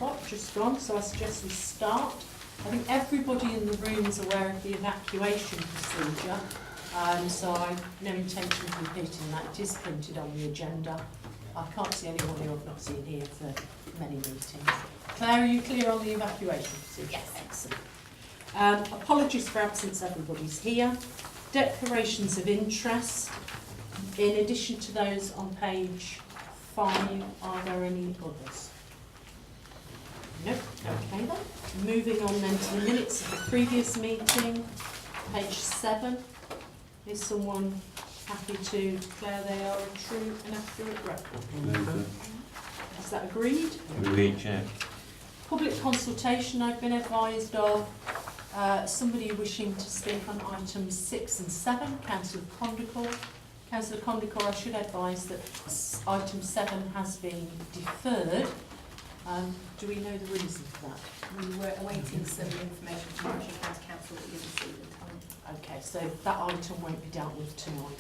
o'clock, just gone, so I suggest we start. I think everybody in the room is aware of the evacuation procedure, so I have no intention of repeating that. It is printed on the agenda. I can't see anyone who I've not seen here for many meetings. Claire, are you clear on the evacuation procedure? Yes. Excellent. Apologies for absence, everybody's here. Declarations of interest. In addition to those on page 5, are there any others? Nope. Okay then. Moving on then to the minutes of the previous meeting, page 7. Is someone happy to declare they are a true and accurate record? Is that agreed? Agreed, Chair. Public consultation I've been advised of. Somebody wishing to speak on items 6 and 7, Councillor Condicor. Councillor Condicor, I should advise that item 7 has been deferred. Do we know the reason for that? We were awaiting some information from Yorkshire County Council that you received at the time. Okay, so that item won't be dealt with tonight.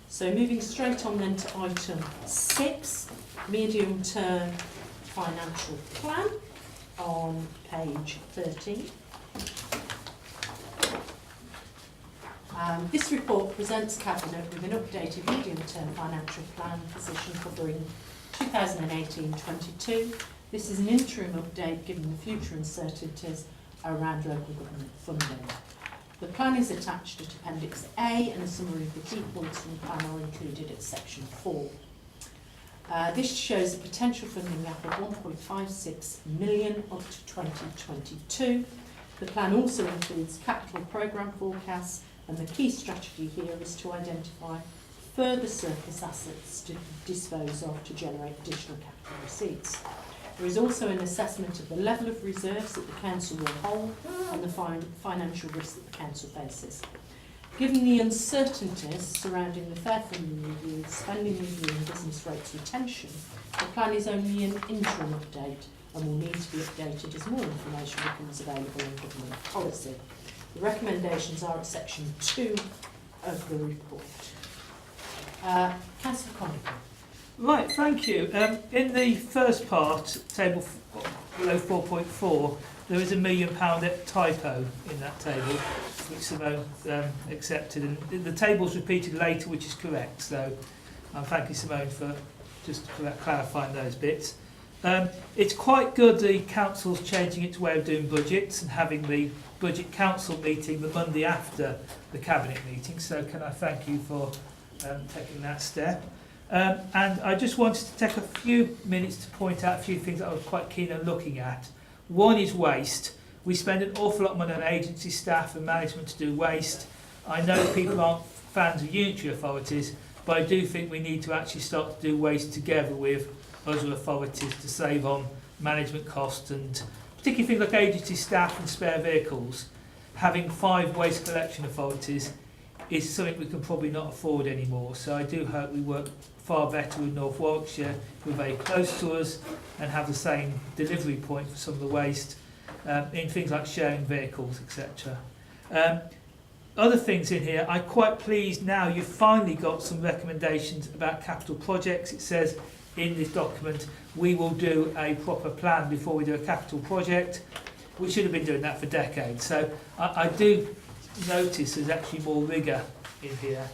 So moving straight on then to item 6, medium-term financial plan on page 13. This report presents Cabinet with an updated medium-term financial plan position covering 2018-22. This is an interim update given the future uncertainties around local government funding. The plan is attached at Appendix A and a summary of the key points from the plan are included at Section 4. This shows a potential funding gap of 1.56 million up to 2022. The plan also includes capital programme forecasts, and the key strategy here is to identify further surplus assets to dispose of to generate additional capital receipts. There is also an assessment of the level of reserves that the Council will hold and the financial risk that the Council faces. Given the uncertainties surrounding the fair funding review, spending review and business rates retention, the plan is only an interim update and will need to be updated as more information becomes available in government policy. The recommendations are at section 2 of the report. Councillor Condicor. Right, thank you. In the first part, table below 4.4, there is £1 million typo in that table, which Simone accepted. And the table's repeated later, which is correct. So I'm thanking Simone for just clarifying those bits. It's quite good the council's changing its way of doing budgets and having the budget council meeting the Monday after the cabinet meeting. So can I thank you for taking that step. And I just wanted to take a few minutes to point out a few things that I was quite keen on looking at. One is waste. We spend an awful lot of money on agency staff and management to do waste. I know people aren't fans of unitary authorities, but I do think we need to actually start to do waste together with other authorities to save on management costs, and particularly things like agency staff and spare vehicles. Having 5 waste collection authorities is something we can probably not afford anymore. So I do hope we work far better with North Warwickshire, who are very close to us and have the same delivery point for some of the waste in things like sharing vehicles, etc. Other things in here, I'm quite pleased now you've finally got some recommendations about capital projects. It says in this document we will do a proper plan before we do a capital project. We should have been doing that for decades. So I do notice there's actually more rigour in here.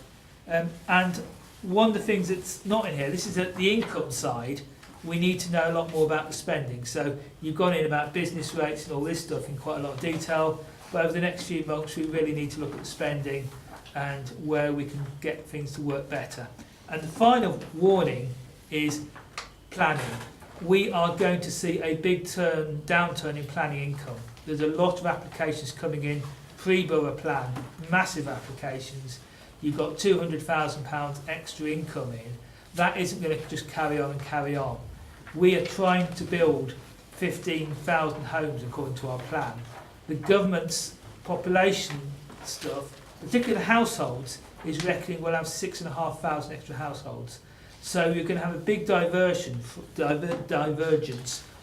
And one of the things that's not in here, this is at the income side, we need to know a lot more about the spending. So you've gone in about business rates and all this stuff in quite a lot of detail, but over the next few months we really need to look at the spending and where we can get things to work better. And the final warning is planning. We are going to see a big downturn in planning income. There's a lot of applications coming in pre-borough plan, massive applications. You've got £200,000 extra income in. That isn't going to just carry on and carry on. We are trying to build 15,000 homes according to our plan. The government's population stuff, particularly the households, is reckoning we'll have 6,500 extra households. So you're going to have a big divergence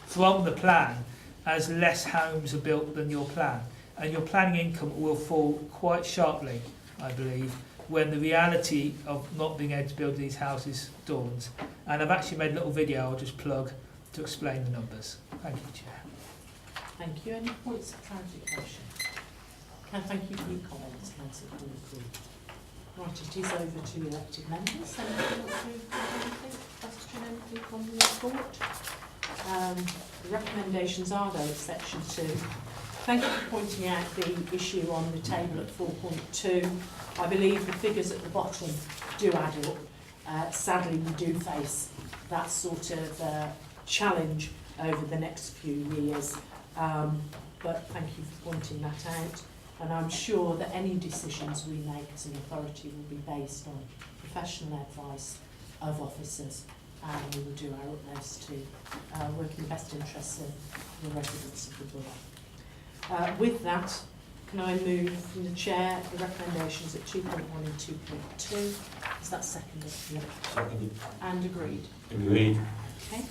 from the plan as less homes are built than your plan. And your planning income will fall quite sharply, I believe, when the reality of not being able to build these houses dawns. And I've actually made a little video I'll just plug to explain the numbers. Thank you, Chair. Thank you. Any points of clarification? Can I thank you for your comments, Councillor Cornwall? Right, it is over to elected members. Anything else to anything? Question, anything on the report? The recommendations are though, section 2. Thank you for pointing out the issue on the table at 4.2. I believe the figures at the bottom do add up. Sadly, we do face that sort of challenge over the next few years. But thank you for pointing that out. And I'm sure that any decisions we make as an authority will be based on professional advice of officers, and we will do our utmost to work in the best interests of the residents of the borough. With that, can I move from the chair the recommendations at 2.1 and 2.2? Is that seconded? Yeah. Seconded. And agreed? Agreed. Okay,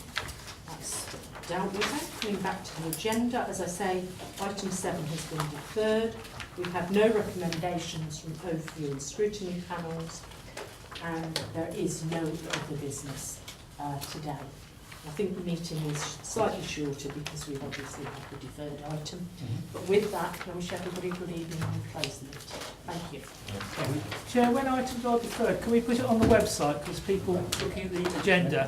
that's dealt with that. Coming back to the agenda, as I say, item 7 has been deferred. We've had no recommendations from overview and scrutiny panels, and there is no other business today. I think the meeting is slightly shorter because we obviously have the deferred item. But with that, can I wish everybody a good evening and close the meeting. Thank you. Chair, when items are deferred, can we put it on the website, because people looking at the agenda